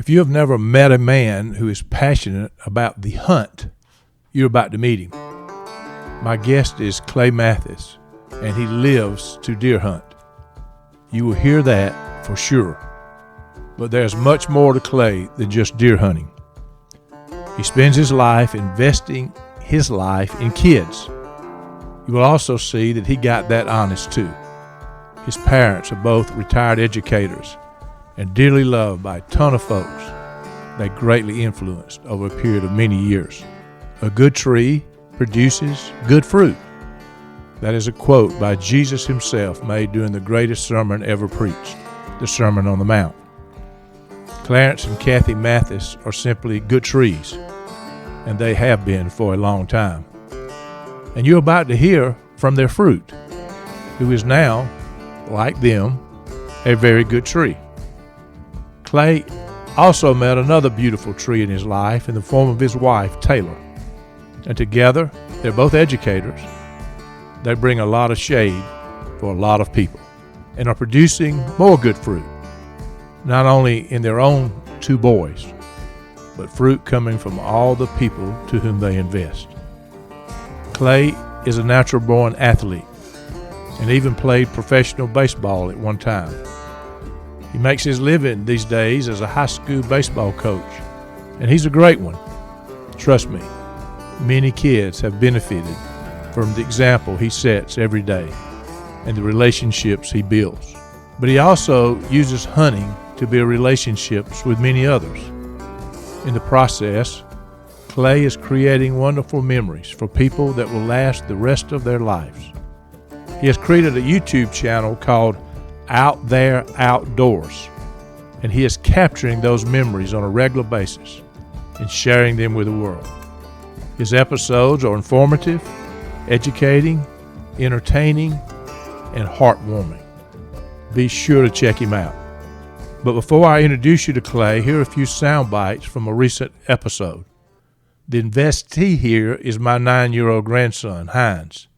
If you have never met a man who is passionate about the hunt, you're about to meet him. My guest is Clae Mathis, and he lives to deer hunt. You will hear that for sure. But there's much more to Clae than just deer hunting. He spends his life investing his life in kids. You will also see that he got that honest too. His parents are both retired educators and dearly loved by a ton of folks they greatly influenced over a period of many years. A good tree produces good fruit. That is a quote by Jesus himself made during the greatest sermon ever preached, the Sermon on the Mount. Clarence and Kathy Mathis are simply good trees, and they have been for a long time. And you're about to hear from their fruit, who is now, like them, a very good tree. Clae also met another beautiful tree in his life in the form of his wife, Taylor. And together, they're both educators. They bring a lot of shade for a lot of people and are producing more good fruit, not only in their own two boys, but fruit coming from all the people to whom they invest. Clae is a natural-born athlete and even played professional baseball at one time. He makes his living these days as a high school baseball coach, and he's a great one. Trust me, many kids have benefited from the example he sets every day and the relationships he builds. But he also uses hunting to build relationships with many others. In the process, Clae is creating wonderful memories for people that will last the rest of their lives. He has created a YouTube channel called Out There Outdoors, and he is capturing those memories on a regular basis and sharing them with the world. His episodes are informative, educating, entertaining, and heartwarming. Be sure to check him out. But before I introduce you to Clae, here are a few sound bites from a recent episode. The investee here is my 9-year-old grandson, Hines.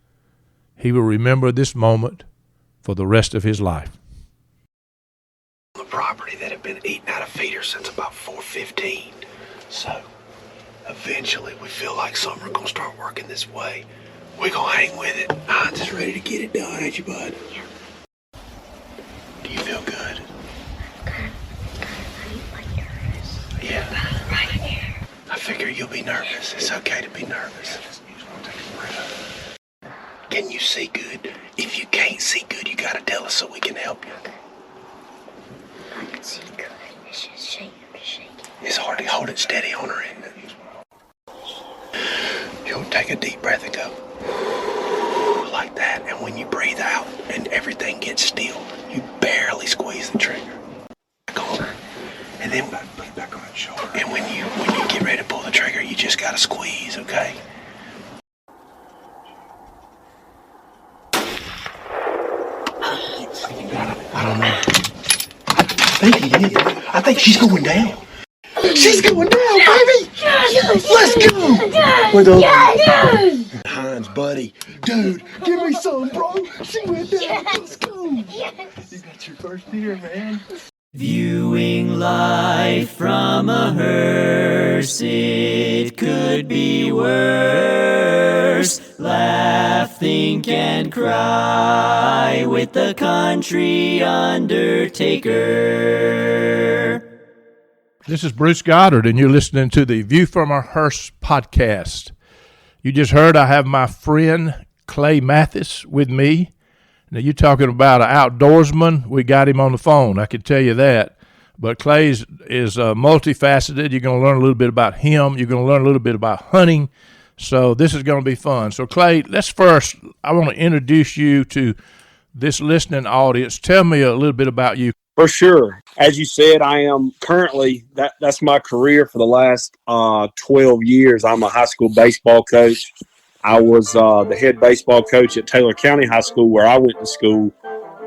He will remember this moment for the rest of his life. The property that had been eaten out of feeders since about 4:15. So, eventually we feel like summer gonna start working this way. We're gonna hang with it. Hines is ready to get it done, ain't you, bud? Yeah. Do you feel good? Yeah. I figure you'll be nervous. It's okay to be nervous. Can you see good? If you can't see good, you gotta tell us so we can help you. I can see good. It's just shaking. It's hard to hold it steady on her, isn't it? You'll take a deep breath and go like that, and when you breathe out and everything gets still, you barely squeeze the trigger. And then put it back on its shoulder. And when you get ready to pull the trigger, you just gotta squeeze, okay? I don't know. I think she's going down. She's going down, baby! Yes. Let's go! With a Hines, buddy. Dude, give me some, bro. She went down. Yes. Let's go. Yes. You got your first deer, man. Viewing life from a hearse, it could be worse. Laugh, think, and cry with the country undertaker. This is Bruce Goddard, and you're listening to the View from a Hearse podcast. You just heard I have my friend Clae Mathis with me. Now, you're talking about an outdoorsman. We got him on the phone, I can tell you that. But Clae is multifaceted. You're going to learn a little bit about him. You're going to learn a little bit about hunting. So this is going to be fun. So, Clae, I want to introduce you to this listening audience. Tell me a little bit about you. For sure. As you said, I am currently, that's my career for the last 12 years. I'm a high school baseball coach. I was the head baseball coach at Taylor County High School, where I went to school,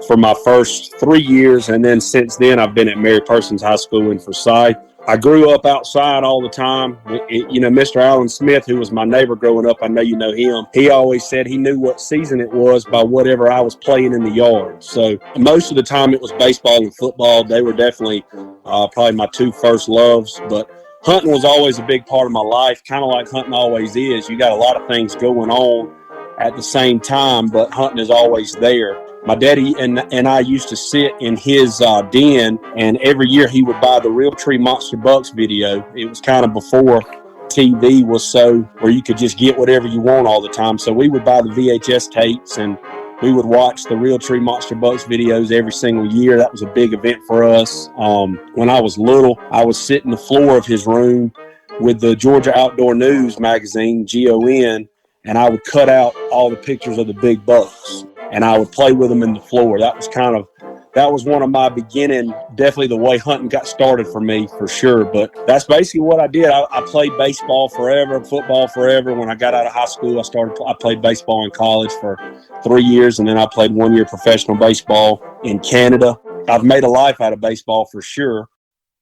for my first 3 years, and then since then I've been at Mary Persons High School in Forsyth. I grew up outside all the time. Mr. Alan Smith, who was my neighbor growing up, I know you know him, he always said he knew what season it was by whatever I was playing in the yard. So most of the time it was baseball and football. They were definitely probably my two first loves, but hunting was always a big part of my life, kind of like hunting always is. You got a lot of things going on at the same time, but hunting is always there. My daddy and I used to sit in his den, and every year he would buy the Realtree Monster Bucks video. It was kind of before TV was so where you could just get whatever you want all the time. So we would buy the VHS tapes, and we would watch the Realtree Monster Bucks videos every single year. That was a big event for us. When I was little, I would sit in the floor of his room with the Georgia Outdoor News magazine, GON, and I would cut out all the pictures of the big bucks, and I would play with them in the floor. That was one of my beginning, definitely the way hunting got started for me, for sure. But that's basically what I did. I played baseball forever, football forever. When I got out of high school, I played baseball in college for 3 years, and then I played 1 year professional baseball in Canada. I've made a life out of baseball for sure.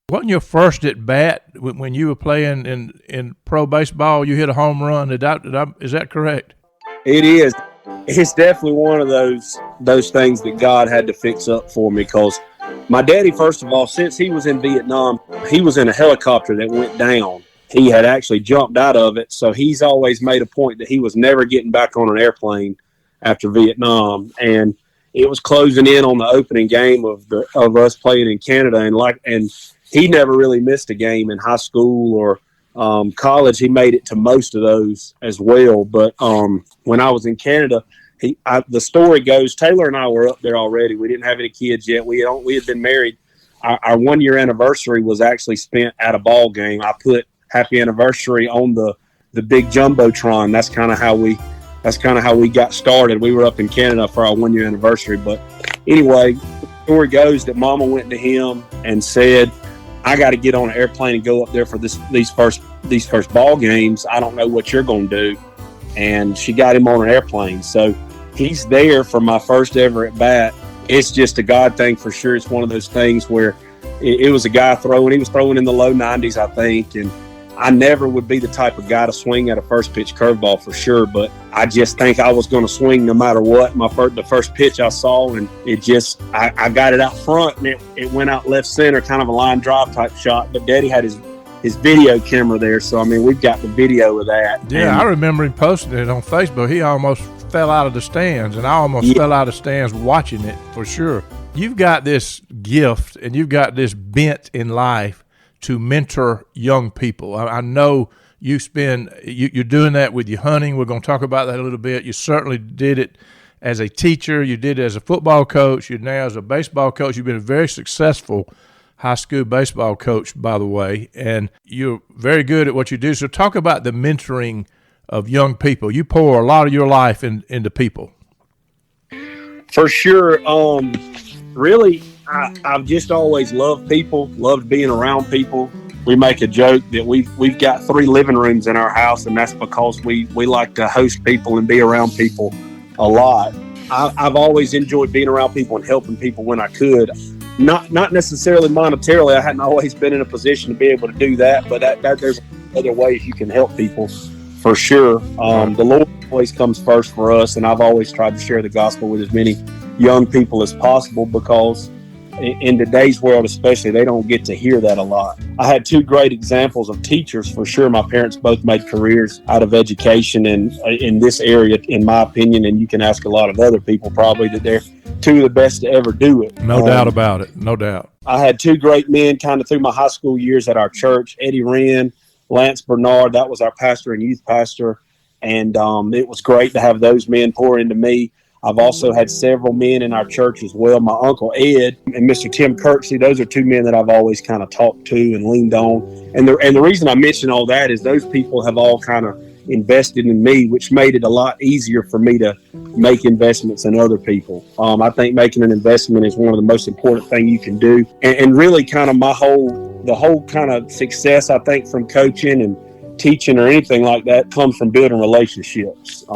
Wasn't your first at bat when you were playing in pro baseball? You hit a home run. Is that correct? It is. It's definitely one of those things that God had to fix up for me, because my daddy, first of all, since he was in Vietnam, he was in a helicopter that went down. He had actually jumped out of it, so he's always made a point that he was never getting back on an airplane after Vietnam. And it was closing in on the opening game of us playing in Canada, and he never really missed a game in high school or college. He made it to most of those as well. But when I was in Canada, the story goes, Taylor and I were up there already. We didn't have any kids yet. We had been married. Our 1 year anniversary was actually spent at a ball game. I put happy anniversary on the big jumbotron. That's kind of how we got started. We were up in Canada for our 1 year anniversary. But anyway, the story goes that Mama went to him and said, I got to get on an airplane and go up there for these first ball games. I don't know what you're going to do. And she got him on an airplane. So he's there for my first ever at bat. It's just a God thing for sure. It's one of those things where it was a guy throwing. He was throwing in the low 90s, I think. And I never would be the type of guy to swing at a first pitch curveball for sure, but I just think I was going to swing no matter what. The first pitch I saw, and I got it out front, and it went out left center, kind of a line drive type shot. But Daddy had his video camera there, so I mean we've got the video of that. Yeah, I remember him posting it on Facebook. He almost fell out of the stands, and I almost fell out of the stands watching it for sure. You've got this gift, and you've got this bent in life to mentor young people. I know you're doing that with your hunting. We're going to talk about that a little bit. You certainly did it as a teacher. You did it as a football coach. You're now as a baseball coach. You've been a very successful high school baseball coach, by the way, and you're very good at what you do. So talk about the mentoring of young people. You pour a lot of your life into people. For sure. Really, I've just always loved people, loved being around people. We make a joke that we've got 3 living rooms in our house, and that's because we like to host people and be around people a lot. I've always enjoyed being around people and helping people when I could. Not necessarily monetarily. I hadn't always been in a position to be able to do that, but that there's other ways you can help people for sure. The Lord always comes first for us, and I've always tried to share the gospel with as many young people as possible, because in today's world especially, they don't get to hear that a lot. I had 2 great examples of teachers for sure. My parents both made careers out of education and in this area, in my opinion, and you can ask a lot of other people probably that they're 2 of the best to ever do it. No doubt about it. No doubt. I had 2 great men kind of through my high school years at our church, Eddie Wren, Lance Bernard. That was our pastor and youth pastor. And it was great to have those men pour into me. I've also had several men in our church as well. My Uncle Ed and Mr. Tim Kirksey, those are 2 men that I've always kind of talked to and leaned on. And the reason I mention all that is those people have all kind of invested in me, which made it a lot easier for me to make investments in other people. I think making an investment is one of the most important things you can do. And really kind of the whole kind of success, I think, from coaching and teaching or anything like that comes from building relationships.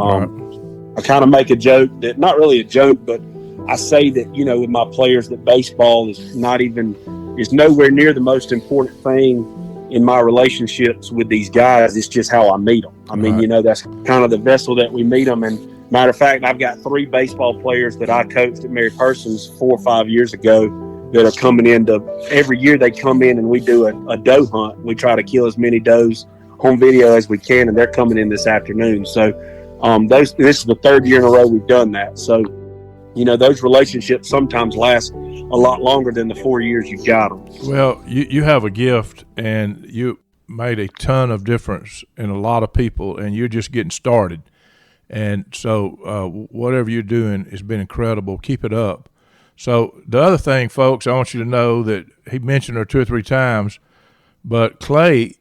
I kind of make a joke that, not really a joke, but I say that, you know, with my players, that baseball is nowhere near the most important thing in my relationships with these guys. It's just how I meet them. I mean, you know, that's kind of the vessel that we meet them. And matter of fact, I've got 3 baseball players that I coached at Mary Persons 4 or 5 years ago that are coming every year they come in and we do a doe hunt. We try to kill as many does on video as we can, and they're coming in this afternoon. So this is the 3rd year in a row we've done that. So, you know, those relationships sometimes last a lot longer than the 4 years you've got them. Well, you have a gift, and you made a ton of difference in a lot of people, and you're just getting started. And so whatever you're doing has been incredible. Keep it up. So the other thing, folks, I want you to know that he mentioned her 2 or 3 times, but Clay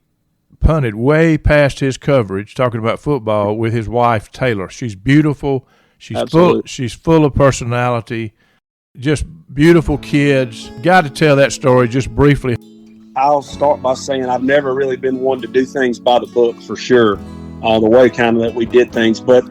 punted way past his coverage talking about football with his wife, Taylor. She's beautiful. She's full of personality, just beautiful kids. Got to tell that story just briefly. I'll start by saying I've never really been one to do things by the book, for sure, the way kind of that we did things. But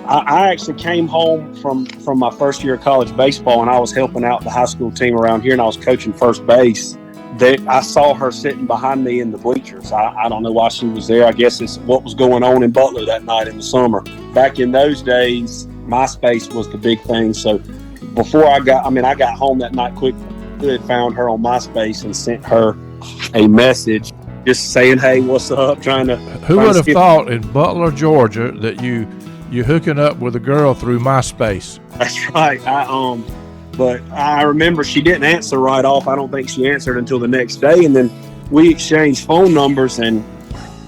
I actually came home from my first year of college baseball, and I was helping out the high school team around here, and I was coaching first base. I saw her sitting behind me in the bleachers. I don't know why she was there. I guess it's what was going on in Butler that night in the summer. Back in those days, MySpace was the big thing. So before I got home that night quick, found her on MySpace and sent her a message just saying, "Hey, what's up?" Who would have thought in Butler, Georgia, that you're hooking up with a girl through MySpace? That's right. But I remember she didn't answer right off. I don't think she answered until the next day, and then we exchanged phone numbers. And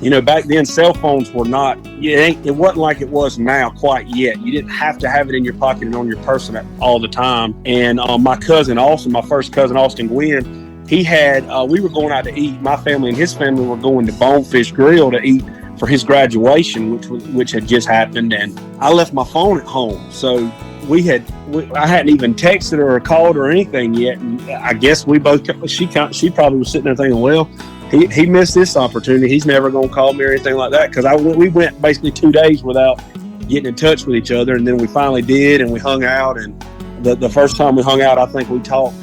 you know, back then cell phones were not. It wasn't like it was now quite yet. You didn't have to have it in your pocket and on your person all the time. And my cousin Austin, my first cousin Austin Gwynn, he had. We were going out to eat. My family and his family were going to Bonefish Grill to eat for his graduation, which had just happened. And I left my phone at home, so I hadn't even texted her or called her or anything yet. And I guess she probably was sitting there thinking, well, he missed this opportunity. He's never going to call me or anything like that. Because we went basically 2 days without getting in touch with each other. And then we finally did, and we hung out. And the first time we hung out, I think we talked.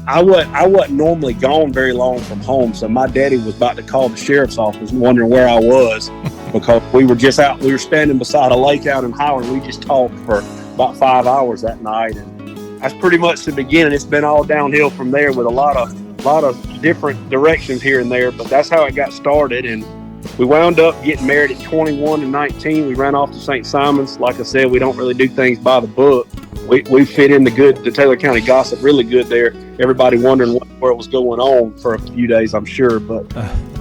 I wasn't normally gone very long from home. So my daddy was about to call the sheriff's office wondering where I was because we were just out. We were standing beside a lake out in Howard. We just talked for about 5 hours that night, and that's pretty much the beginning. It's been all downhill from there with a lot of different directions here and there, but that's how it got started. And we wound up getting married at 21 and 19. We ran off to St. Simon's. Like I said, we don't really do things by the book. We fit in the Taylor County gossip really good there. Everybody wondering where it was going on for a few days, I'm sure. But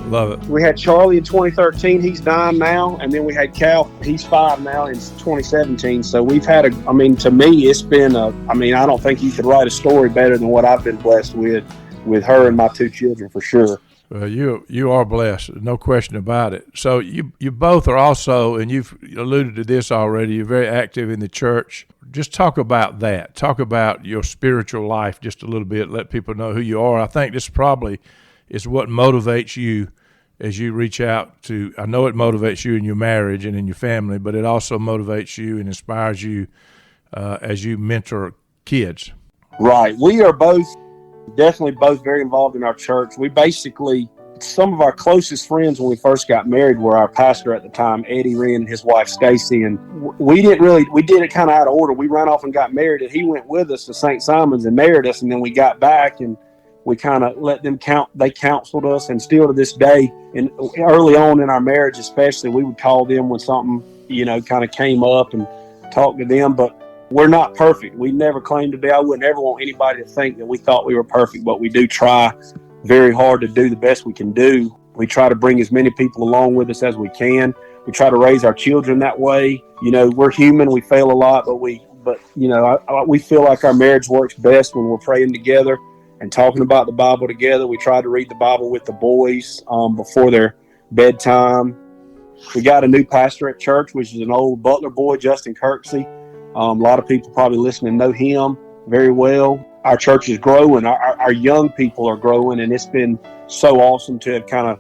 love it. We had Charlie in 2013. He's 9 now. And then we had Cal. He's 5 now in 2017. So we've had to me, it's been I don't think you could write a story better than what I've been blessed with her and my 2 children, for sure. Well, you are blessed, no question about it. So you both are also, and you've alluded to this already, you're very active in the church. Just talk about that. Talk about your spiritual life just a little bit. Let people know who you are. I think this probably is what motivates you as you reach out to. I know it motivates you in your marriage and in your family, but it also motivates you and inspires you as you mentor kids. Right. We are definitely both very involved in our church. We basically, some of our closest friends when we first got married were our pastor at the time, Eddie Wren, and his wife Stacy. And we did it kind of out of order. We ran off and got married, and he went with us to St. Simon's and married us. And then we got back and we kind of let them they counseled us. And still to this day, and early on in our marriage especially, we would call them when something, kind of came up and talk to them. But we're not perfect. We never claim to be. I wouldn't ever want anybody to think that we thought we were perfect, but we do try very hard to do the best we can do. We try to bring as many people along with us as we can. We try to raise our children that way. We're human. We fail a lot, but we feel like our marriage works best when we're praying together and talking about the Bible together. We try to read the Bible with the boys before their bedtime. We got a new pastor at church, which is an old Butler boy, Justin Kirksey. A lot of people probably listening know him very well. Our church is growing. Our young people are growing, and it's been so awesome to have kind of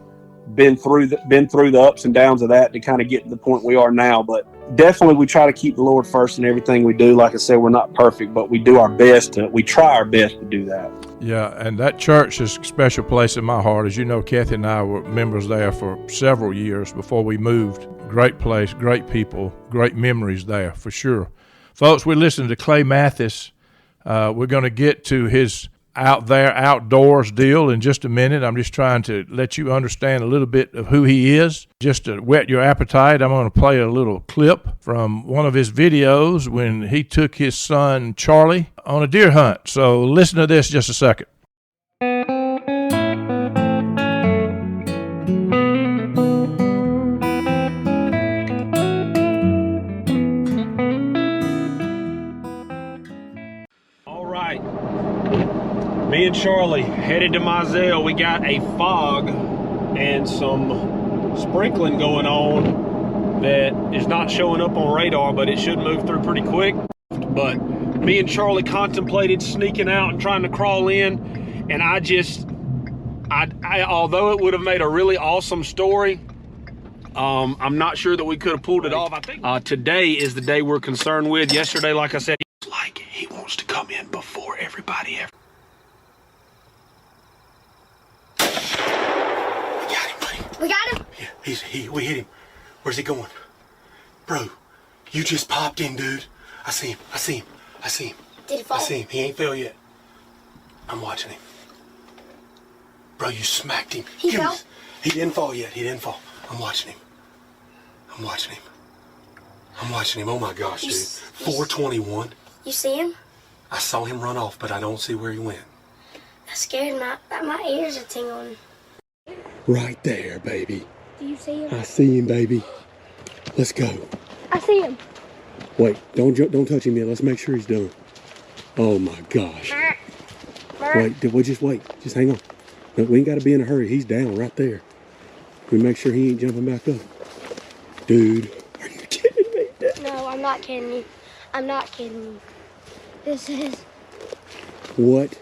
been through the ups and downs of that to kind of get to the point we are now. But definitely we try to keep the Lord first in everything we do. Like I said, we're not perfect, but we try our best to do that. Yeah, and that church is a special place in my heart. As you know, Kathy and I were members there for several years before we moved. Great place, great people, great memories there for sure. Folks, we're listening to Clae Mathis. We're going to get to his out there outdoors deal in just a minute. I'm just trying to let you understand a little bit of who he is. Just to whet your appetite, I'm going to play a little clip from one of his videos when he took his son Charlie on a deer hunt. So listen to this just a second. All right. Me and Charlie headed to Mizell. We got a fog and some sprinkling going on that is not showing up on radar, but it should move through pretty quick. But me and Charlie contemplated sneaking out and trying to crawl in, and although it would have made a really awesome story, I'm not sure that we could have pulled it off. I think today is the day we're concerned with. Yesterday, like I said, it's like he wants to come in before everybody ever. We got him? Yeah, we hit him. Where's he going? Bro, you just popped in, dude. I see him. Did he fall? I see him. He ain't fell yet. I'm watching him. Bro, you smacked him. He fell? He didn't fall yet. I'm watching him. Oh my gosh, dude. 421. You see him? I saw him run off, but I don't see where he went. I'm scared. My ears are tingling. Right there, baby. Do you see him? I see him, baby. Let's go. I see him. Wait, don't touch him yet. Let's make sure he's done. Oh my gosh. Wait, just wait. Just hang on. No, we ain't got to be in a hurry. He's down right there. We make sure he ain't jumping back up. Dude, are you kidding me? No, I'm not kidding you. I'm not kidding you. This is... What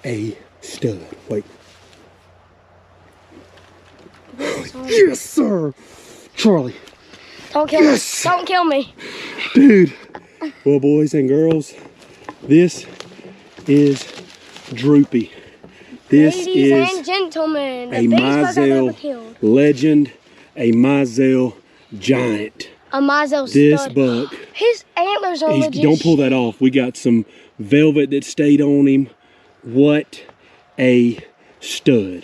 a stud. Wait. Yes, sir. Charlie. Don't kill me. Don't kill me. Dude. Well, boys and girls, this is Droopy. This Ladies is and gentlemen, a the biggest buck I've ever killed. Mizell legend, a Mizell giant. A Mizell This stud. buck, His antlers are legit. don't pull that off. We got some velvet that stayed on him. What a stud.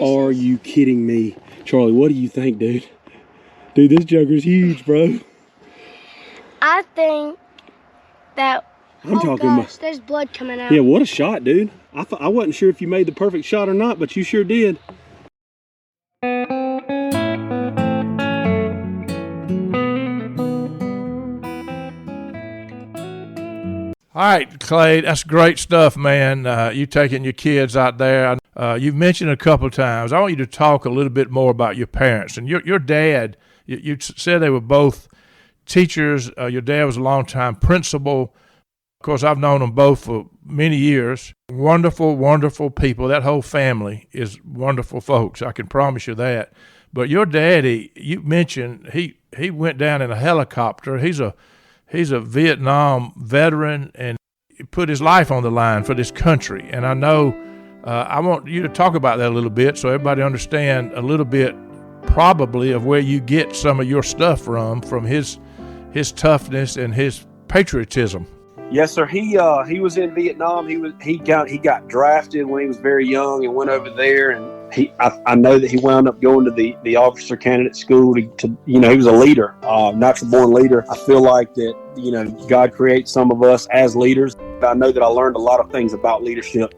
Are you kidding me? Charlie, what do you think, dude? Dude, this joker's huge, bro. I think that... I'm talking gosh, about... there's blood coming out. Yeah, what a shot, dude. I wasn't sure if you made the perfect shot or not, but you sure did. All right, Clay, that's great stuff, man. You taking your kids out there. You've mentioned a couple of times. I want you to talk a little bit more about your parents. And your dad, you said they were both teachers. Your dad was a longtime principal. Of course, I've known them both for many years. Wonderful, wonderful people. That whole family is wonderful folks. I can promise you that. But your daddy, you mentioned he went down in a helicopter. He's a Vietnam veteran and put his life on the line for this country. And I know I want you to talk about that a little bit so everybody understand a little bit probably of where you get some of your stuff from his toughness and his patriotism. Yes, sir. He was in Vietnam. He got drafted when he was very young and went over there. And I know that he wound up going to the officer candidate school to he was a leader, natural born leader. I feel like that God creates some of us as leaders. I know that I learned a lot of things about leadership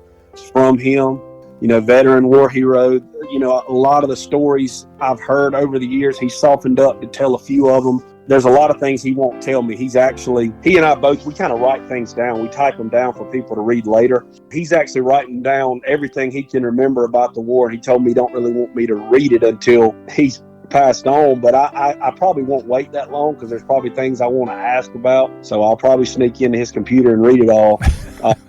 from him. Veteran war hero. A lot of the stories I've heard over the years, he softened up to tell a few of them. There's a lot of things he won't tell me. He and I both, we kind of write things down. We type them down for people to read later. He's actually writing down everything he can remember about the war. He told me he don't really want me to read it until he's passed on, but I probably won't wait that long because there's probably things I want to ask about. So I'll probably sneak into his computer and read it all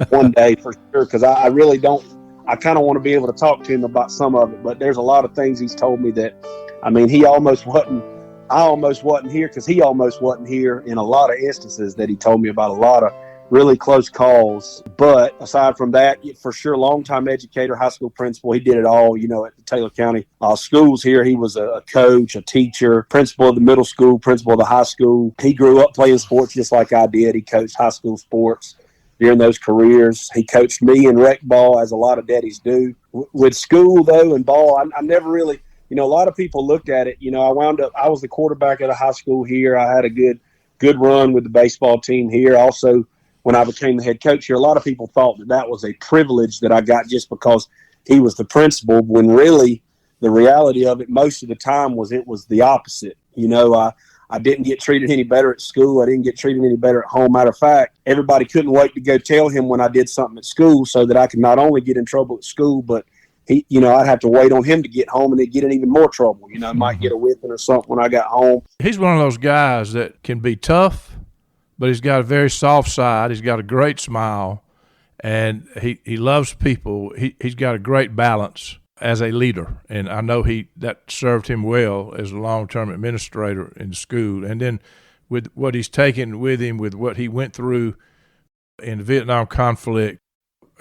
one day for sure, because I really don't. I kind of want to be able to talk to him about some of it, but there's a lot of things he's told me that, I mean, I almost wasn't here because he almost wasn't here in a lot of instances that he told me about, a lot of really close calls. But aside from that, for sure, longtime educator, high school principal, he did it all, at the Taylor County schools here. He was a coach, a teacher, principal of the middle school, principal of the high school. He grew up playing sports just like I did. He coached high school sports during those careers. He coached me in rec ball, as a lot of daddies do. With school, though, and ball, I never really, a lot of people looked at it. I was the quarterback at a high school here. I had a good run with the baseball team here. Also, when I became the head coach here, a lot of people thought that was a privilege that I got just because he was the principal, when really the reality of it most of the time was the opposite. I didn't get treated any better at school. I didn't get treated any better at home. Matter of fact, everybody couldn't wait to go tell him when I did something at school so that I could not only get in trouble at school, but I'd have to wait on him to get home and then get in even more trouble. Might get a whipping or something when I got home. He's one of those guys that can be tough, but he's got a very soft side. He's got a great smile, and he loves people. He's got a great balance as a leader, and I know that served him well as a long-term administrator in school. And then with what he's taken with him, with what he went through in the Vietnam conflict,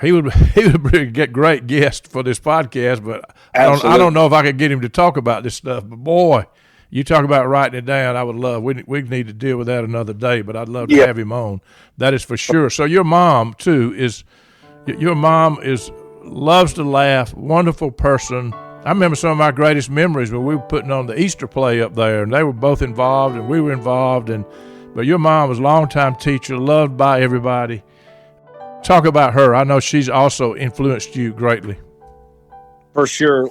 he would be a great guest for this podcast. But I don't know if I could get him to talk about this stuff. But boy, you talk about writing it down, I would love. We need to deal with that another day, but I'd love to have him on. That is for sure. So your mom too loves to laugh, wonderful person. I remember some of my greatest memories when we were putting on the Easter play up there, and they were both involved and we were involved. But your mom was a longtime teacher, loved by everybody. Talk about her. I know she's also influenced you greatly. For sure.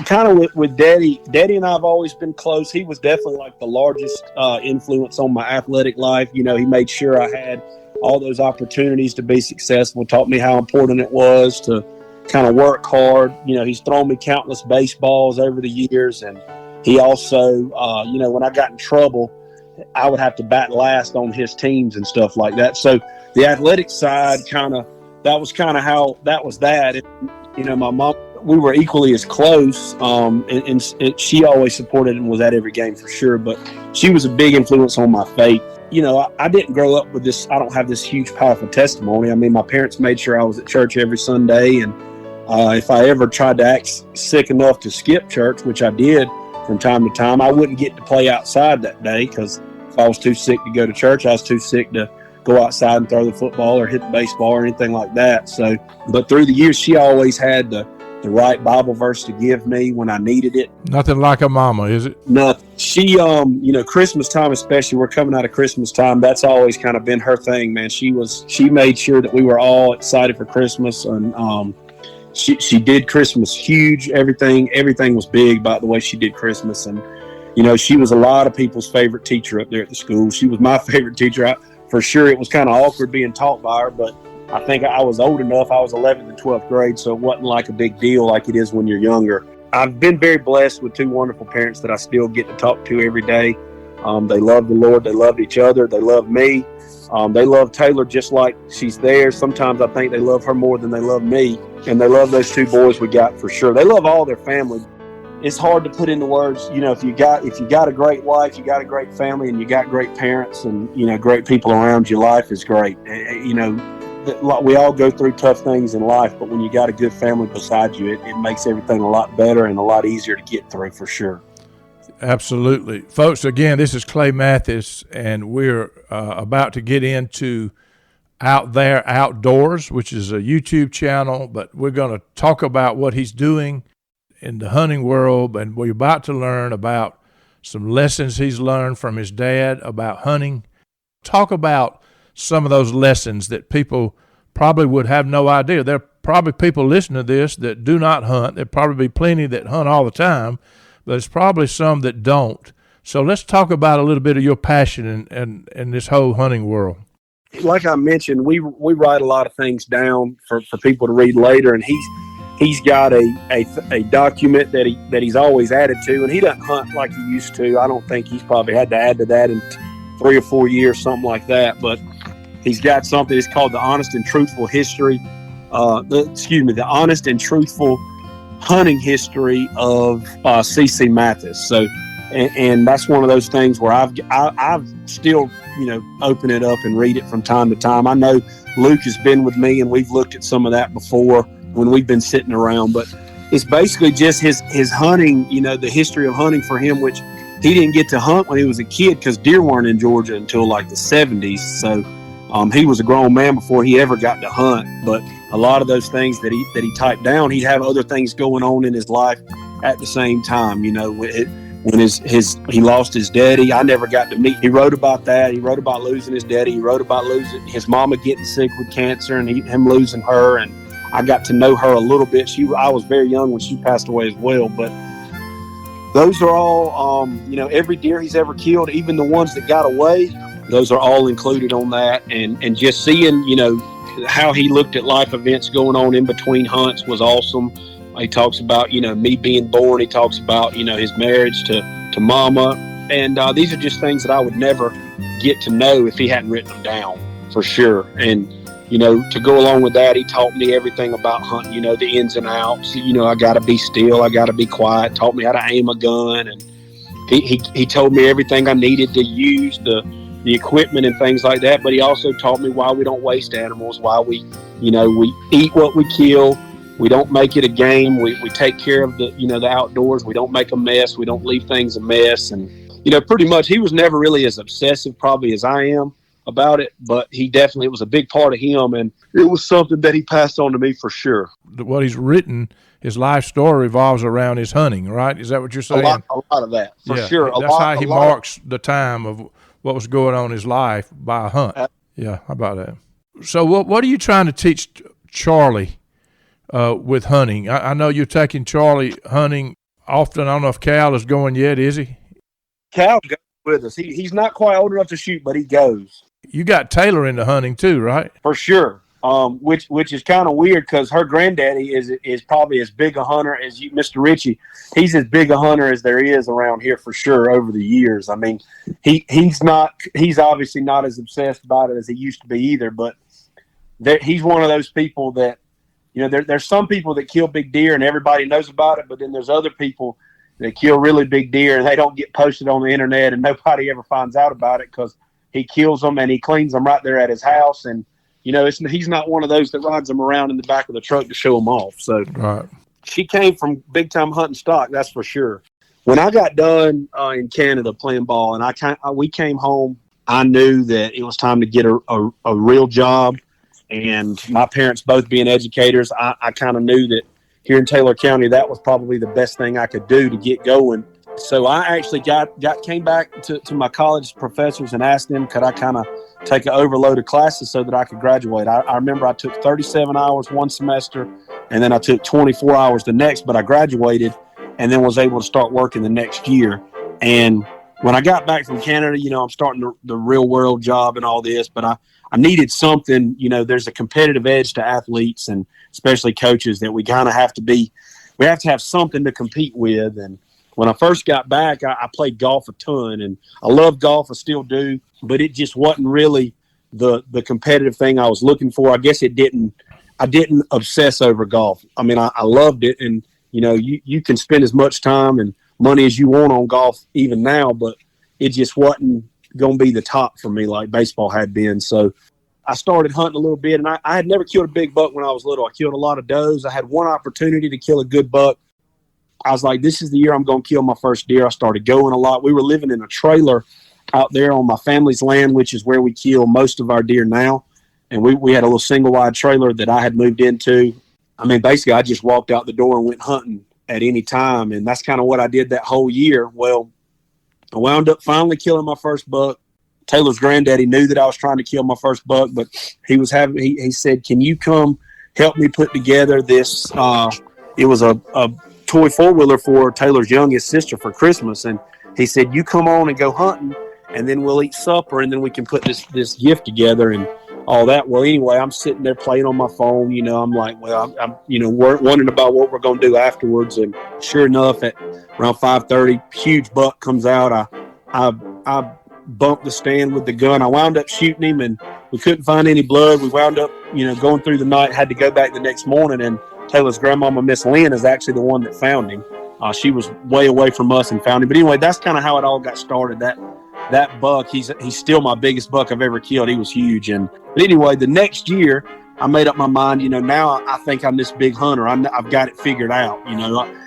Kind of with Daddy. Daddy and I have always been close. He was definitely like the largest influence on my athletic life. He made sure I had all those opportunities to be successful, taught me how important it was to kind of work hard. He's thrown me countless baseballs over the years. And he also, when I got in trouble, I would have to bat last on his teams and stuff like that. So the athletic side that was how that was that. And, my mom, we were equally as close. And she always supported and was at every game for sure. But she was a big influence on my faith. I didn't grow up with this. I don't have this huge, powerful testimony. I mean, my parents made sure I was at church every Sunday. And if I ever tried to act sick enough to skip church, which I did from time to time, I wouldn't get to play outside that day because if I was too sick to go to church, I was too sick to go outside and throw the football or hit the baseball or anything like that. So, but through the years, she always had the right Bible verse to give me when I needed it. Nothing like a mama, is it? No. She, Christmas time especially, we're coming out of Christmas time, that's always kind of been her thing, man. She made sure that we were all excited for Christmas, and she did Christmas huge. Everything was big about the way she did Christmas, and she was a lot of people's favorite teacher up there at the school. She was my favorite teacher. For sure, it was kind of awkward being taught by her, but I think I was old enough. I was 11th and 12th grade, so it wasn't like a big deal like it is when you're younger. I've been very blessed with two wonderful parents that I still get to talk to every day. They love the Lord. They loved each other. They love me. They love Taylor just like she's there. Sometimes I think they love her more than they love me, and they love those two boys we got for sure. They love all their family. It's hard to put into words. If you got a great wife, you got a great family, and you got great parents, and great people around you, life is great. We all go through tough things in life, but when you got a good family beside you, it makes everything a lot better and a lot easier to get through for sure. Absolutely. Folks, again, this is Clae Mathis, and we're about to get into Out There Outdoors, which is a YouTube channel, but we're going to talk about what he's doing in the hunting world, and we're about to learn about some lessons he's learned from his dad about hunting. Talk about some of those lessons that people probably would have no idea. There are probably people listening to this that do not hunt. There'll probably be plenty that hunt all the time, but there's probably some that don't. So let's talk about a little bit of your passion in this whole hunting world. Like I mentioned, we write a lot of things down for people to read later, and he's got a document that he's always added to, and he doesn't hunt like he used to. I don't think he's probably had to add to that in 3 or 4 years, something like that, but he's got something. It's called the Honest and Truthful History the honest and truthful hunting history of CC Mathis. So, and that's one of those things where I've still, open it up and read it from time to time. I know Luke has been with me and we've looked at some of that before when we've been sitting around, but it's basically just his hunting, the history of hunting for him, which he didn't get to hunt when he was a kid because deer weren't in Georgia until like the 70s. So he was a grown man before he ever got to hunt. But a lot of those things that he typed down, he'd have other things going on in his life at the same time. When he lost his daddy, I never got to meet. He wrote about that. He wrote about losing his daddy. He wrote about losing his mama getting sick with cancer and him losing her. And I got to know her a little bit. I was very young when she passed away as well. But those are all, every deer he's ever killed, even the ones that got away, those are all included on that. And just seeing, how he looked at life events going on in between hunts was awesome. He talks about, me being born. He talks about, his marriage to mama. And these are just things that I would never get to know if he hadn't written them down, for sure. And, to go along with that, he taught me everything about hunting, the ins and outs. I got to be still. I got to be quiet. Taught me how to aim a gun. And he told me everything I needed to use, the equipment and things like that. But he also taught me why we don't waste animals, why we eat what we kill. We don't make it a game. We take care of the outdoors. We don't make a mess. We don't leave things a mess. And, pretty much he was never really as obsessive probably as I am about it, but it was a big part of him. And it was something that he passed on to me for sure. What he's written, his life story revolves around his hunting, right? Is that what you're saying? A lot of that, for sure. That's how he marks the time of what was going on in his life by a hunt. Yeah, how about that? So what are you trying to teach Charlie with hunting? I know you're taking Charlie hunting often. I don't know if Cal is going yet, is he? Cal goes with us. He's not quite old enough to shoot, but he goes. You got Taylor into hunting too, right? For sure. Which is kind of weird because her granddaddy is probably as big a hunter as you, Mr. Ritchie. He's as big a hunter as there is around here for sure over the years. I mean, he's obviously not as obsessed about it as he used to be either, but he's one of those people that, there's some people that kill big deer and everybody knows about it, but then there's other people that kill really big deer and they don't get posted on the internet and nobody ever finds out about it because he kills them and he cleans them right there at his house. And, he's not one of those that rides them around in the back of the truck to show them off. So right. She came from big time hunting stock, that's for sure. When I got done in Canada playing ball and we came home, I knew that it was time to get a real job. And my parents both being educators, I kind of knew that here in Taylor County, that was probably the best thing I could do to get going. So I actually came back to my college professors and asked them, could I kind of take an overload of classes so that I could graduate. I remember I took 37 hours one semester, and then I took 24 hours the next, but I graduated and then was able to start working the next year. And when I got back from Canada, I'm starting the real world job and all this, but I needed something, there's a competitive edge to athletes and especially coaches that we kind of have to have something to compete with. And when I first got back, I played golf a ton, and I love golf. I still do, but it just wasn't really the competitive thing I was looking for. I guess I didn't obsess over golf. I mean, I loved it, and you can spend as much time and money as you want on golf even now, but it just wasn't going to be the top for me like baseball had been. So I started hunting a little bit, and I had never killed a big buck when I was little. I killed a lot of does. I had one opportunity to kill a good buck. I was like, this is the year I'm going to kill my first deer. I started going a lot. We were living in a trailer out there on my family's land, which is where we kill most of our deer now. And we had a little single wide trailer that I had moved into. I mean, basically, I just walked out the door and went hunting at any time. And that's kind of what I did that whole year. Well, I wound up finally killing my first buck. Taylor's granddaddy knew that I was trying to kill my first buck, but he said, can you come help me put together this? It was a toy four-wheeler for Taylor's youngest sister for Christmas. And he said, you come on and go hunting, and then we'll eat supper, and then we can put this gift together and all that. Well, anyway, I'm sitting there playing on my phone. I'm like, well, I'm wondering about what we're going to do afterwards. And sure enough, at around 5:30, huge buck comes out. I bumped the stand with the gun. I wound up shooting him, and we couldn't find any blood. We wound up, going through the night, had to go back the next morning, and Taylor's grandmama, Miss Lynn, is actually the one that found him. She was way away from us and found him. But anyway, that's kind of how it all got started. That buck, he's still my biggest buck I've ever killed. He was huge. But anyway, the next year, I made up my mind, now I think I'm this big hunter. I've got it figured out.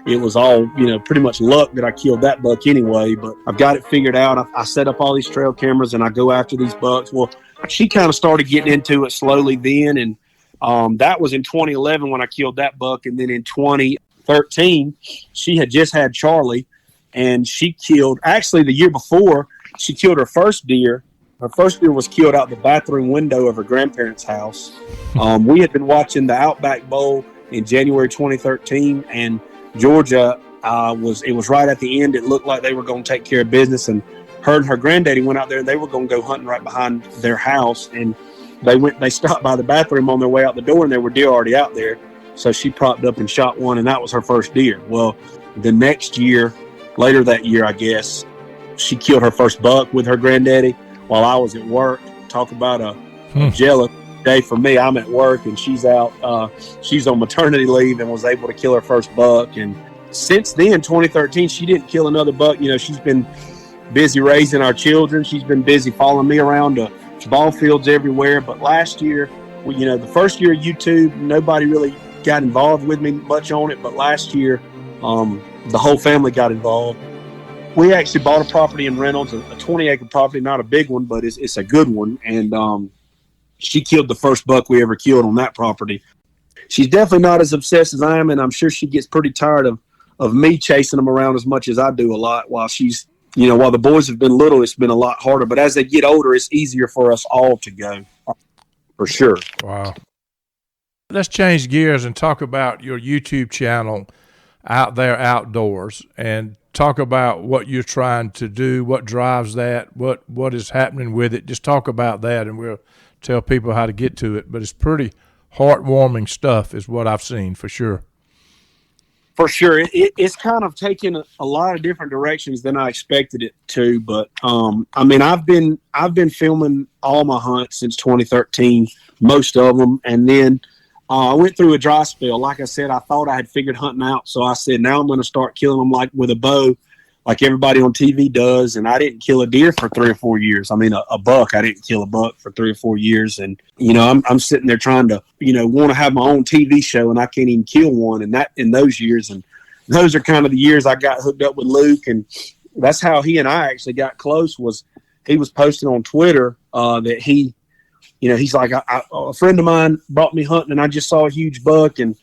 It was all, pretty much luck that I killed that buck anyway, but I've got it figured out. I set up all these trail cameras and I go after these bucks. Well, she kind of started getting into it slowly then. And that was in 2011 when I killed that buck. And then in 2013, she had just had Charlie, and she killed, actually the year before, she killed her first deer. Her first deer was killed out the bathroom window of her grandparents' house. We had been watching the Outback Bowl in January 2013, and Georgia it was right at the end. It looked like they were going to take care of business, and her and her granddaddy went out there, and they were going to go hunting right behind their house. And they stopped by the bathroom on their way out the door, and there were deer already out there. So she propped up and shot one, and that was her first deer. Well, the next year, later that year, I guess, she killed her first buck with her granddaddy while I was at work. Talk about a jealous day for me. I'm at work, and she's out. She's on maternity leave and was able to kill her first buck. And since then, 2013, she didn't kill another buck. She's been busy raising our children. She's been busy following me around to ball fields everywhere. But last year, the first year of YouTube, nobody really got involved with me much on it. But last year, the whole family got involved. We actually bought a property in Reynolds, a 20-acre property, not a big one, but it's a good one. And she killed the first buck we ever killed on that property. She's definitely not as obsessed as I am, and I'm sure she gets pretty tired of me chasing them around as much as I do a lot. While while the boys have been little, it's been a lot harder. But as they get older, it's easier for us all to go, for sure. Wow. Let's change gears and talk about your YouTube channel, Out There Outdoors, and talk about what you're trying to do, what drives that, what is happening with it. Just talk about that, and we'll tell people how to get to it. But it's pretty heartwarming stuff is what I've seen, for sure. For sure. It's kind of taken a lot of different directions than I expected it to. But, I've been filming all my hunts since 2013, most of them. And then I went through a dry spell. Like I said, I thought I had figured hunting out. So I said, now I'm going to start killing them like with a bow, like everybody on TV does. And I didn't kill a deer for 3 or 4 years. A buck. I didn't kill a buck for 3 or 4 years. And, I'm sitting there trying to, want to have my own TV show, and I can't even kill one. And that in those years. And those are kind of the years I got hooked up with Luke. And that's how he and I actually got close. Was he was posting on Twitter that he, he's like, a friend of mine brought me hunting, and I just saw a huge buck. And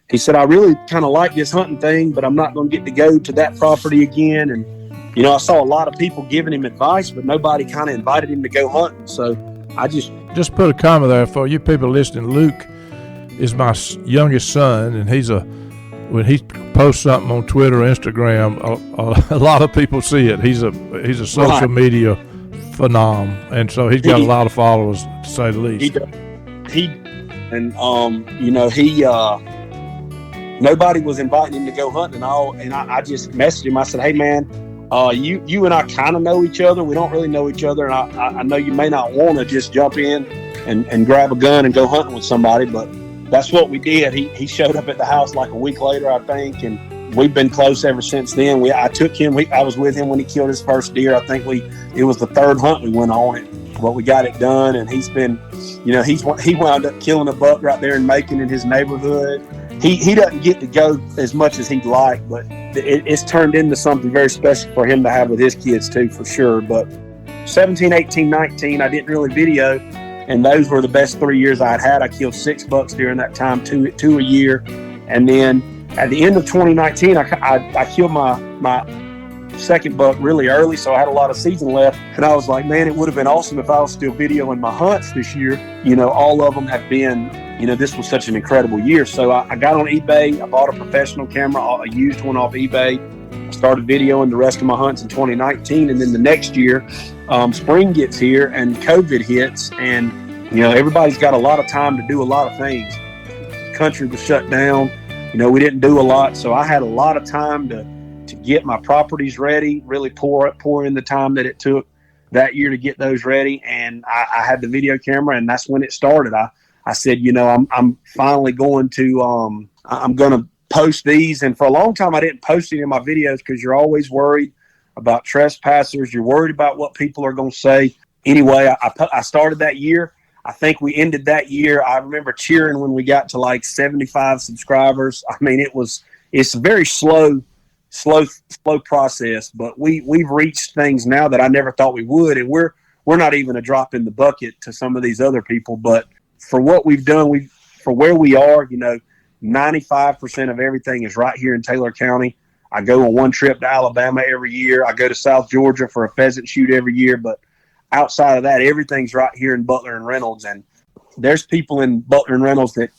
he said, I really kind of like this hunting thing, but I'm not going to get to go to that property again. And, I saw a lot of people giving him advice, but nobody kind of invited him to go hunting. So I just put a comment there for you people listening. Luke is my youngest son, and when he posts something on Twitter or Instagram, a lot of people see it. He's a social media phenom, and so he's got a lot of followers, to say the least. Nobody was inviting him to go hunting and all, and I just messaged him. I said, hey man, you and I kind of know each other. We don't really know each other, and I know you may not want to just jump in and grab a gun and go hunting with somebody, but that's what we did. He showed up at the house like a week later, I think, and we've been close ever since then. I was with him when he killed his first deer. I think it was the third hunt we went on it, but we got it done. And he's been, he wound up killing a buck right there in Macon in his neighborhood. He doesn't get to go as much as he'd like, but it's turned into something very special for him to have with his kids too, for sure. But 17, 18, 19, I didn't really video. And those were the best 3 years I had. I killed 6 bucks during that time, two a year. And then at the end of 2019, I killed my second buck really early, so I had a lot of season left. And I was like, man, it would have been awesome if I was still videoing my hunts this year. All of them have been, this was such an incredible year. So I got on eBay. I bought a professional camera, a used one off eBay. I started videoing the rest of my hunts in 2019. And then the next year, spring gets here and COVID hits, and everybody's got a lot of time to do a lot of things. The country was shut down. We didn't do a lot, so I had a lot of time to get my properties ready, really pour in the time that it took that year to get those ready, and I had the video camera, and that's when it started. I said, I'm finally going to I'm going to post these, and for a long time I didn't post any of my videos because you're always worried about trespassers. You're worried about what people are going to say. Anyway, I started that year. I think we ended that year. I remember cheering when we got to like 75 subscribers. I mean, it's a very slow process, but we've reached things now that I never thought we would, and we're not even a drop in the bucket to some of these other people. But for what we've done, for where we are, 95% of everything is right here in Taylor County. I go on one trip to Alabama every year. I go to South Georgia for a pheasant shoot every year, but outside of that, everything's right here in Butler and Reynolds. And there's people in Butler and Reynolds that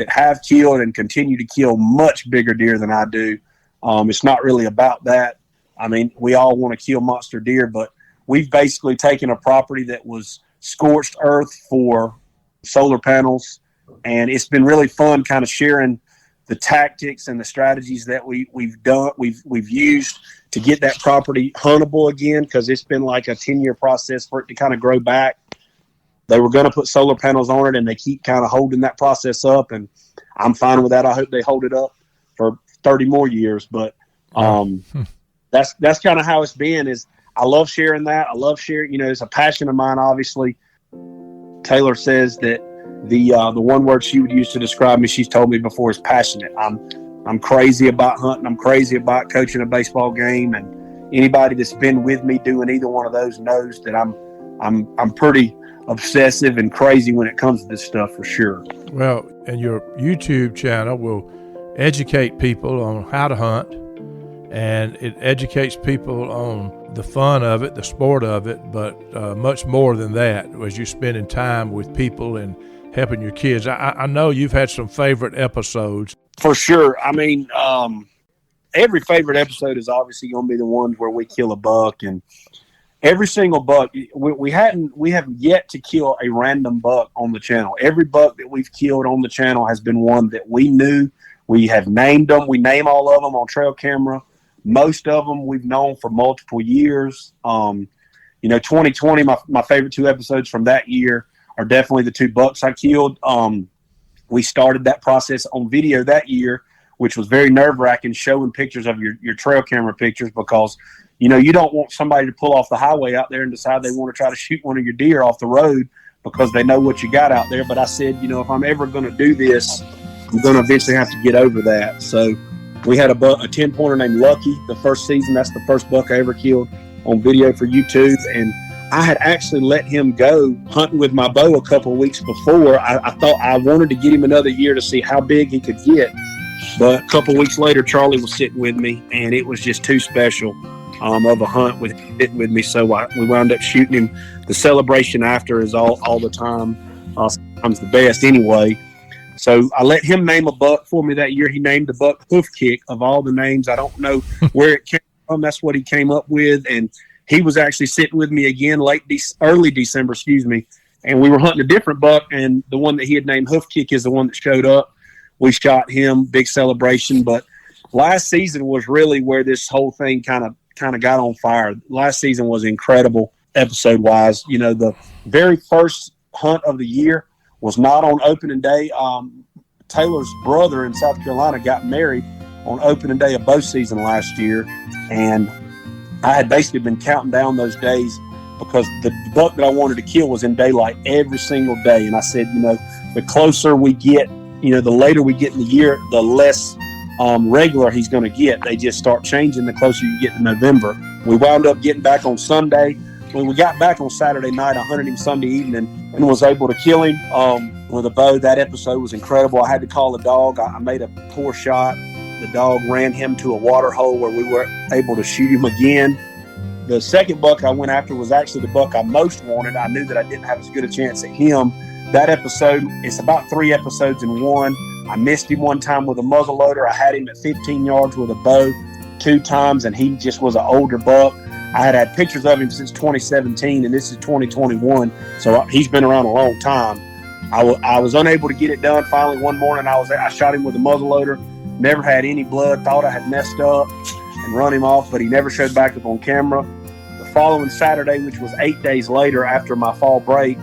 have killed and continue to kill much bigger deer than I do. It's not really about that. I mean, we all want to kill monster deer, but we've basically taken a property that was scorched earth for solar panels, and it's been really fun kind of sharing the tactics and the strategies that we've used to get that property huntable again, because it's been like a 10-year process for it to kind of grow back. They were going to put solar panels on it, and they keep kind of holding that process up, and I'm fine with that. I hope they hold it up for 30 more years, but that's kind of how it's been. Is I love sharing that. I love sharing, it's a passion of mine, obviously. Taylor says that the one word she would use to describe me, she's told me before, is passionate. I'm crazy about hunting. I'm crazy about coaching a baseball game, and anybody that's been with me doing either one of those knows that I'm pretty obsessive and crazy when it comes to this stuff, for sure. Well, and your YouTube channel will educate people on how to hunt, and it educates people on the fun of it, the sport of it, but much more than that, as you're spending time with people and helping your kids. I know you've had some favorite episodes. For sure. I mean, every favorite episode is obviously going to be the ones where we kill a buck, and every single buck, we have yet to kill a random buck on the channel. Every buck that we've killed on the channel has been one that we knew. We have named them. We name all of them on trail camera. Most of them we've known for multiple years. 2020, my favorite two episodes from that year are definitely the two bucks I killed. We started that process on video that year, which was very nerve-wracking, showing pictures of your trail camera pictures, because, you don't want somebody to pull off the highway out there and decide they want to try to shoot one of your deer off the road because they know what you got out there. But I said, if I'm ever going to do this, I'm going to eventually have to get over that. So we had a 10-pointer named Lucky the first season. That's the first buck I ever killed on video for YouTube. And I had actually let him go hunting with my bow a couple of weeks before. I thought I wanted to get him another year to see how big he could get. But a couple of weeks later, Charlie was sitting with me, and it was just too special of a hunt with me. So we wound up shooting him. The celebration after is all the time. Sometimes the best anyway. So I let him name a buck for me that year. He named the buck Hoof Kick. Of all the names, I don't know where it came from. That's what he came up with. And he was actually sitting with me again early December, and we were hunting a different buck, and the one that he had named Hoof Kick is the one that showed up. We shot him, big celebration. But last season was really where this whole thing kind of got on fire. Last season was incredible episode-wise. The very first hunt of the year was not on opening day. Taylor's brother in South Carolina got married on opening day of bow season last year, and I had basically been counting down those days because the buck that I wanted to kill was in daylight every single day. And I said, the closer we get, the later we get in the year, the less regular he's going to get. They just start changing the closer you get to November. We wound up getting back on Sunday. When we got back on Saturday night, I hunted him Sunday evening and was able to kill him with a bow. That episode was incredible. I had to call a dog. I made a poor shot. The dog ran him to a water hole where we were able to shoot him again. The second buck I went after was actually the buck I most wanted. I knew that I didn't have as good a chance at him. That episode, it's about 3 episodes in one. I missed him one time with a muzzleloader. I had him at 15 yards with a bow 2 times, and he just was an older buck. I had pictures of him since 2017, and this is 2021, so he's been around a long time. I was unable to get it done. Finally, one morning, I shot him with a muzzleloader. Never had any blood. Thought I had messed up and run him off, but he never showed back up on camera. The following Saturday, which was 8 days later after my fall break,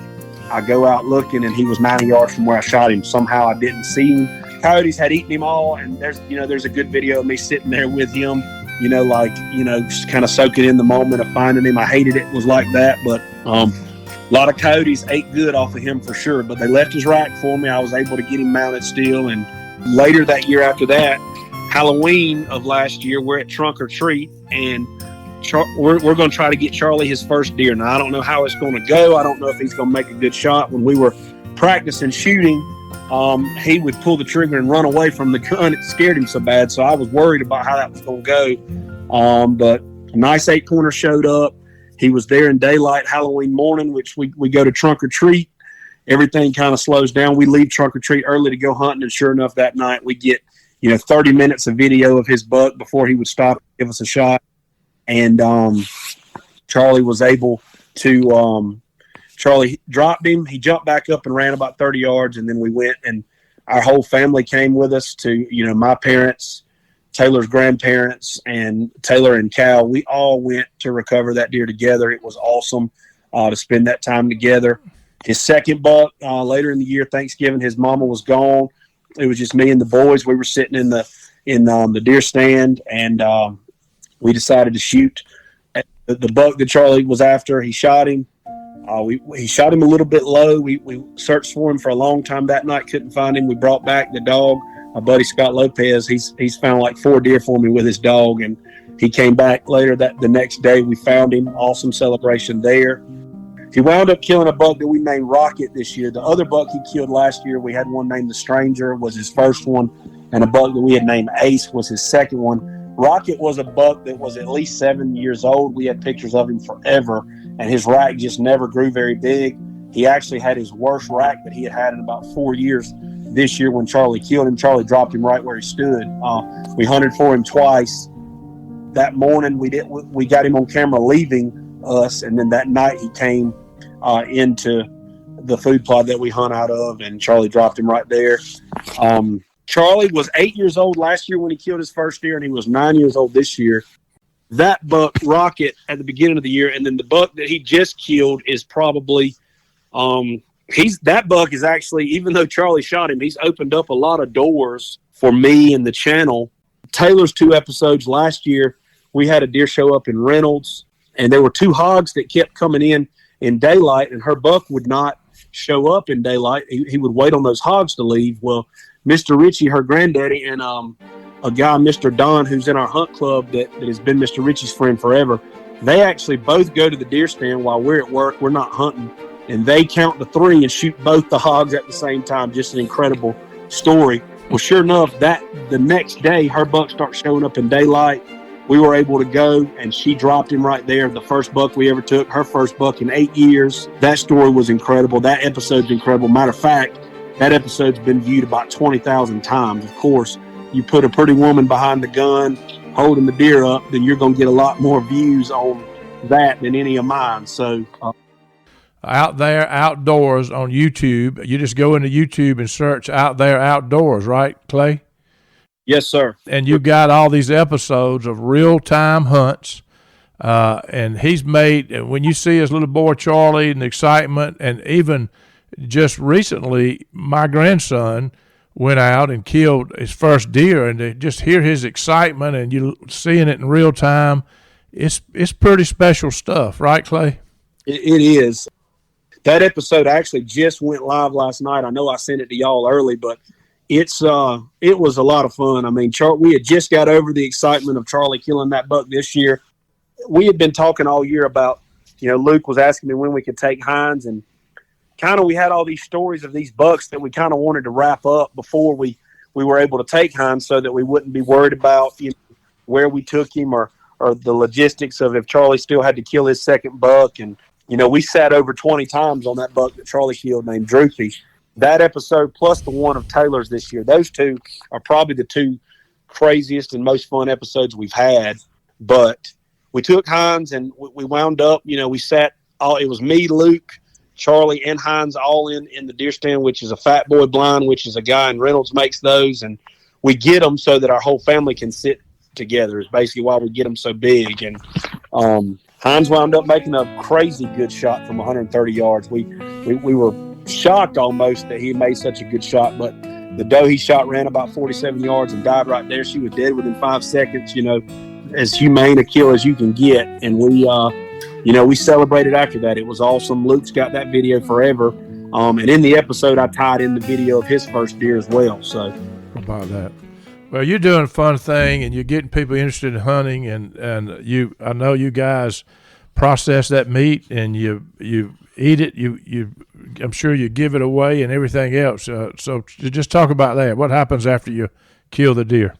I go out looking, and he was 90 yards from where I shot him. Somehow I didn't see him. Coyotes had eaten him all, and there's a good video of me sitting there with him, just kind of soaking in the moment of finding him. I hated it was like that, but a lot of coyotes ate good off of him for sure. But they left his rack for me. I was able to get him mounted still, and later that year after that, Halloween of last year, we're at Trunk or Treat, and we're going to try to get Charlie his first deer. Now, I don't know how it's going to go. I don't know if he's going to make a good shot. When we were practicing shooting, he would pull the trigger and run away from the gun. It scared him so bad, so I was worried about how that was going to go. But a nice 8-pointer showed up. He was there in daylight Halloween morning, which we go to Trunk or Treat. Everything kind of slows down. We leave Trunk or Treat early to go hunting, and sure enough, that night we get 30 minutes of video of his buck before he would stop and give us a shot. And Charlie was able to Charlie dropped him. He jumped back up and ran about 30 yards, and then we went, and our whole family came with us to, my parents, Taylor's grandparents, and Taylor and Cal. We all went to recover that deer together. It was awesome to spend that time together. His second buck, later in the year, Thanksgiving, his mama was gone. It was just me and the boys. We were sitting in the deer stand, and we decided to shoot at the buck that Charlie was after. He shot him. He shot him a little bit low. We searched for him for a long time that night, couldn't find him. We brought back the dog. My buddy Scott Lopez, he's found like 4 deer for me with his dog, and he came back later the next day. We found him. Awesome celebration there. He wound up killing a buck that we named Rocket this year. The other buck he killed last year, we had one named The Stranger, was his first one, and a buck that we had named Ace was his second one. Rocket was a buck that was at least 7 years old. We had pictures of him forever, and his rack just never grew very big. He actually had his worst rack that he had in about 4 years this year when Charlie killed him. Charlie dropped him right where he stood. We hunted for him twice. That morning, we got him on camera leaving us, and then that night he came into the food plot that we hunt out of, and Charlie dropped him right there. Charlie was 8 years old last year when he killed his first deer, and he was 9 years old this year. That buck, Rocket, at the beginning of the year, and then the buck that he just killed is probably that buck is actually, even though Charlie shot him, he's opened up a lot of doors for me and the channel. Taylor's 2 episodes last year, we had a deer show up in Reynolds, and there were 2 hogs that kept coming in daylight, and her buck would not show up in daylight. He would wait on those hogs to leave. Well, Mr. Ritchie, her granddaddy, and a guy, Mr. Don, who's in our hunt club that has been Mr. Ritchie's friend forever, they actually both go to the deer stand while we're at work. We're not hunting, and they count to 3 and shoot both the hogs at the same time. Just an incredible story. Well, sure enough, that the next day, her buck starts showing up in daylight. We were able to go, and she dropped him right there. The first buck we ever took, her first buck in 8 years. That story was incredible. That episode's incredible. Matter of fact, that episode's been viewed about 20,000 times. Of course, you put a pretty woman behind the gun holding the deer up, then you're going to get a lot more views on that than any of mine. So, Out There Outdoors on YouTube. You just go into YouTube and search Out There Outdoors, right, Clay? yes, sir. And you got all these episodes of real-time hunts. And he's made, when you see his little boy Charlie and the excitement, and even just recently, my grandson went out and killed his first deer, and to just hear his excitement and you seeing it in real time, it's pretty special stuff, right, Clay? It is. That episode actually just went live last night. I know I sent it to y'all early, but it was a lot of fun. I mean, we had just got over the excitement of Charlie killing that buck this year. We had been talking all year about, Luke was asking me when we could take Hines, and kind of we had all these stories of these bucks that we kind of wanted to wrap up before we were able to take Hines, so that we wouldn't be worried about where we took him or the logistics of if Charlie still had to kill his second buck. And, we sat over 20 times on that buck that Charlie killed named Droopy. That episode plus the one of Taylor's this year, those 2 are probably the 2 craziest and most fun episodes we've had. But we took Hines, and we wound up, we sat it was me, Luke, Charlie, and Hines all in the deer stand, which is a Fat Boy blind, which is a guy in Reynolds makes those, and we get them so that our whole family can sit together is basically why we get them so big. And Hines wound up making a crazy good shot from 130 yards. We were shocked almost that he made such a good shot, but the doe he shot ran about 47 yards and died right there. She was dead within 5 seconds, as humane a kill as you can get. And we celebrated after that. It was awesome. Luke's got that video forever. And in the episode, I tied in the video of his first deer as well. So how about that? Well, you're doing a fun thing, and you're getting people interested in hunting, and I know you guys process that meat, and you eat it. I'm sure you give it away and everything else. So just talk about that. What happens after you kill the deer?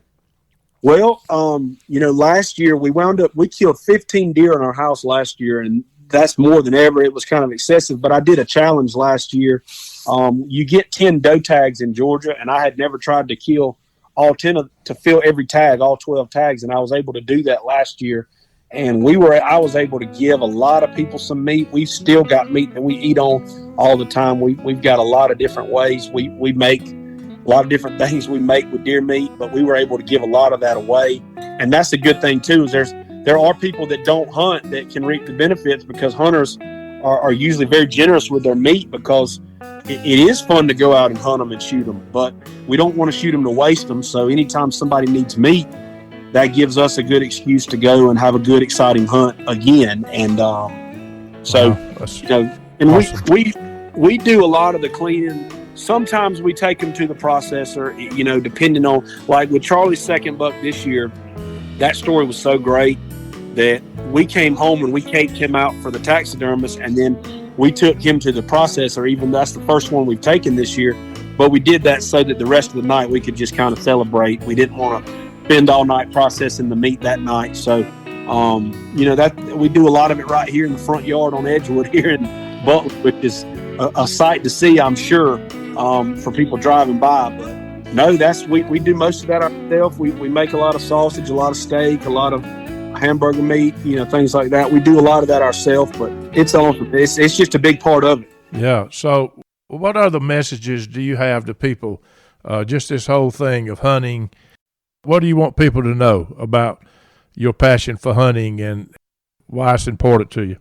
Well, last year we killed 15 deer in our house last year, and that's more than ever. It was kind of excessive, but I did a challenge last year. You get 10 doe tags in Georgia, and I had never tried to kill all 10 to fill every tag, all 12 tags, and I was able to do that last year. And I was able to give a lot of people some meat. We've still got meat that we eat on all the time. We've got a lot of different ways. We make a lot of different things we make with deer meat, but we were able to give a lot of that away. And that's a good thing too, is there are people that don't hunt that can reap the benefits, because hunters are usually very generous with their meat, because it is fun to go out and hunt them and shoot them, but we don't want to shoot them to waste them. So anytime somebody needs meat, that gives us a good excuse to go and have a good, exciting hunt again. And awesome. we do a lot of the cleaning. Sometimes we take them to the processor, depending on, like with Charlie's second buck this year, that story was so great that we came home and we caked him out for the taxidermist, and then we took him to the processor. Even that's the first one we've taken this year, but we did that so that the rest of the night we could just kind of celebrate. We didn't want to spend all night processing the meat that night. So, that we do a lot of it right here in the front yard on Edgewood here in Butler, which is a sight to see, I'm sure, for people driving by. But no, we do most of that ourselves. We make a lot of sausage, a lot of steak, a lot of hamburger meat, things like that. We do a lot of that ourselves, but it's just a big part of it. Yeah. So what other messages do you have to people? Just this whole thing of hunting. What do you want people to know about your passion for hunting and why it's important to you?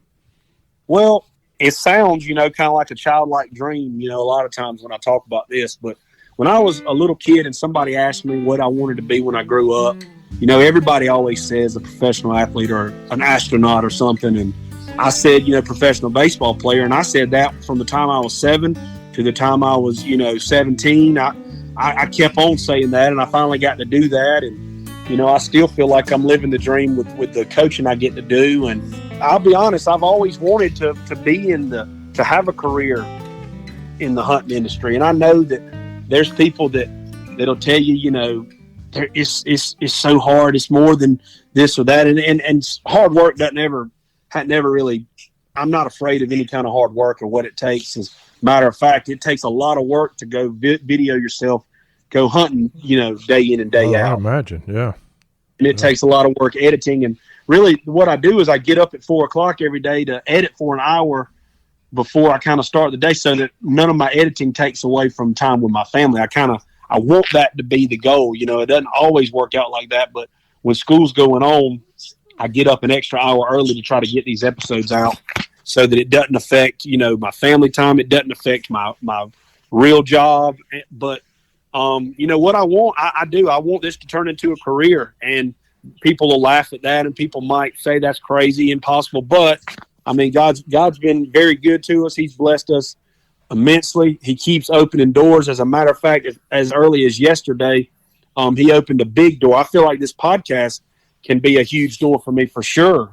Well, it sounds, kind of like a childlike dream, a lot of times when I talk about this. But when I was a little kid and somebody asked me what I wanted to be when I grew up, everybody always says a professional athlete or an astronaut or something. And I said, professional baseball player. And I said that from the time I was 7 to the time I was, 17. I kept on saying that, and I finally got to do that. And, I still feel like I'm living the dream with the coaching I get to do. And I'll be honest, I've always wanted to to have a career in the hunting industry. And I know that there's people that'll tell you, it's so hard. It's more than this or that. And hard work hadn't never really, I'm not afraid of any kind of hard work or what it takes. As a matter of fact, it takes a lot of work to go video yourself, go hunting, day in and day out. I imagine, yeah. And it takes a lot of work editing. And really what I do is I get up at 4:00 every day to edit for an hour before I kind of start the day, so that none of my editing takes away from time with my family. I want that to be the goal. It doesn't always work out like that, but when school's going on, I get up an extra hour early to try to get these episodes out so that it doesn't affect, my family time. It doesn't affect my real job. But, what I want, I do. I want this to turn into a career, and people will laugh at that, and people might say that's crazy, impossible. But, God's been very good to us. He's blessed us immensely. He keeps opening doors. As a matter of fact, as early as yesterday, he opened a big door. I feel like this podcast can be a huge door for me for sure.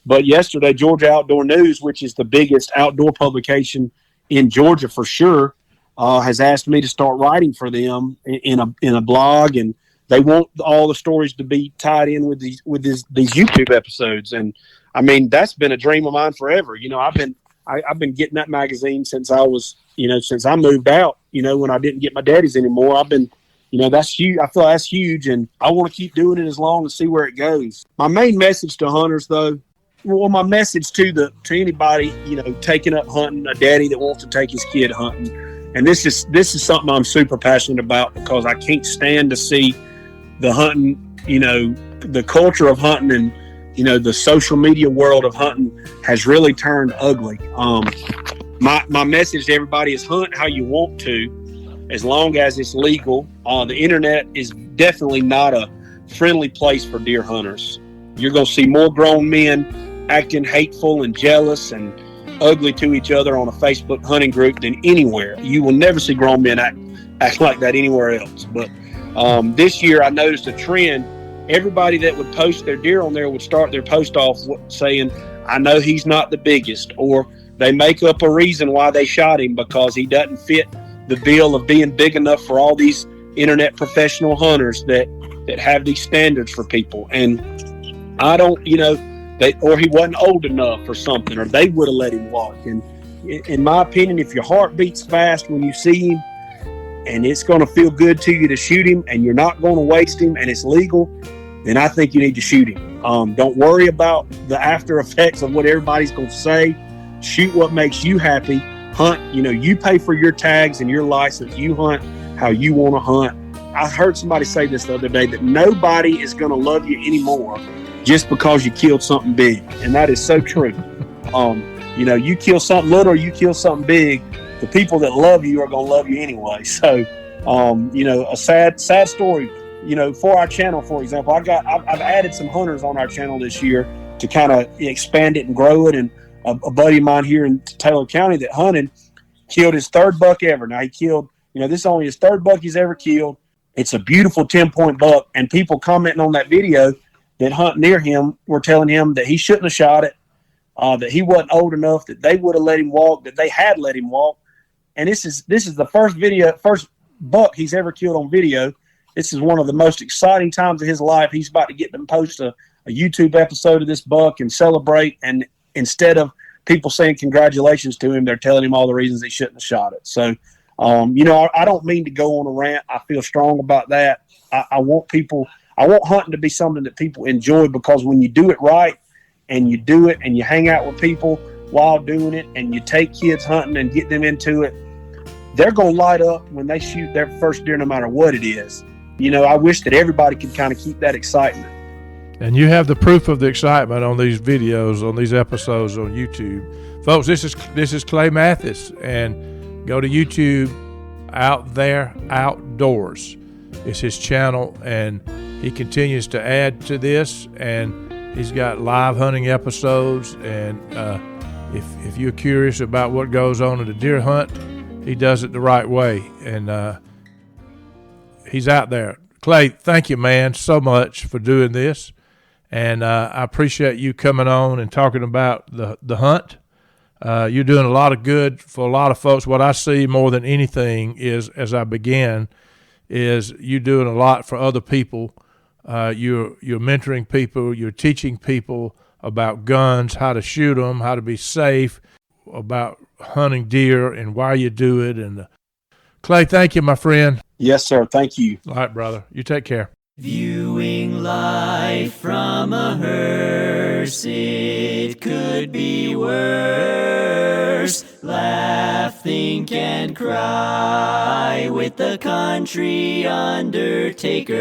But yesterday, Georgia Outdoor News, which is the biggest outdoor publication in Georgia for sure, has asked me to start writing for them in a blog, and they want all the stories to be tied in with these YouTube episodes. And that's been a dream of mine forever. I've been getting that magazine since I was, since I moved out, when I didn't get my daddy's anymore. I've been, that's huge. I feel that's huge, and I want to keep doing it as long and see where it goes. My main message to hunters, though, my message to anybody, taking up hunting, a daddy that wants to take his kid hunting, and this is something I'm super passionate about, because I can't stand to see the hunting, the culture of hunting and the social media world of hunting has really turned ugly. My message to everybody is hunt how you want to, as long as it's legal. The internet is definitely not a friendly place for deer hunters. You're going to see more grown men acting hateful and jealous and ugly to each other on a Facebook hunting group than anywhere. You will never see grown men act like that anywhere else. But this year I noticed a trend. Everybody that would post their deer on there would start their post off saying, I know he's not the biggest, or they make up a reason why they shot him because he doesn't fit the bill of being big enough for all these internet professional hunters that have these standards for people. And I don't, or he wasn't old enough or something, or they would have let him walk. And in my opinion, if your heart beats fast when you see him and it's going to feel good to you to shoot him and you're not going to waste him and it's legal, then I think you need to shoot him. Don't worry about the after effects of what everybody's going to say. Shoot what makes you happy. Hunt, you pay for your tags and your license. You hunt how you want to hunt. I heard somebody say this the other day, that nobody is going to love you anymore just because you killed something big. And that is so true. You kill something little or you kill something big, the people that love you are going to love you anyway. So, a sad story, for our channel, for example, I've added some hunters on our channel this year to kind of expand it and grow it. And a buddy of mine here in Taylor County that hunted killed his third buck ever. Now he killed, this is only his third buck he's ever killed. It's a beautiful 10-point buck. And people commenting on that video that hunt near him were telling him that he shouldn't have shot it, that he wasn't old enough, that they would have let him walk, that they had let him walk. And this is the first buck he's ever killed on video. This is one of the most exciting times of his life. He's about to get them post a YouTube episode of this buck and celebrate. And instead of people saying congratulations to him, they're telling him all the reasons he shouldn't have shot it. So, I don't mean to go on a rant. I feel strong about that. I want hunting to be something that people enjoy, because when you do it right and you do it and you hang out with people while doing it and you take kids hunting and get them into it, they're going to light up when they shoot their first deer, no matter what it is. I wish that everybody could kind of keep that excitement. And you have the proof of the excitement on these videos, on these episodes on YouTube. Folks, this is Clae Mathis, and go to YouTube, Out There Outdoors. It's his channel, and he continues to add to this, and he's got live hunting episodes. And if you're curious about what goes on at a deer hunt, he does it the right way, and he's out there. Clay, thank you, man, so much for doing this. And I appreciate you coming on and talking about the hunt. You're doing a lot of good for a lot of folks. What I see more than anything is, as I began, is you doing a lot for other people. You're mentoring people. You're teaching people about guns, how to shoot them, how to be safe, about hunting deer and why you do it. And Clay, thank you, my friend. Yes, sir. Thank you. All right, brother. You take care. Viewing life from a hearse, it could be worse. Laugh, think, and cry with the country undertaker.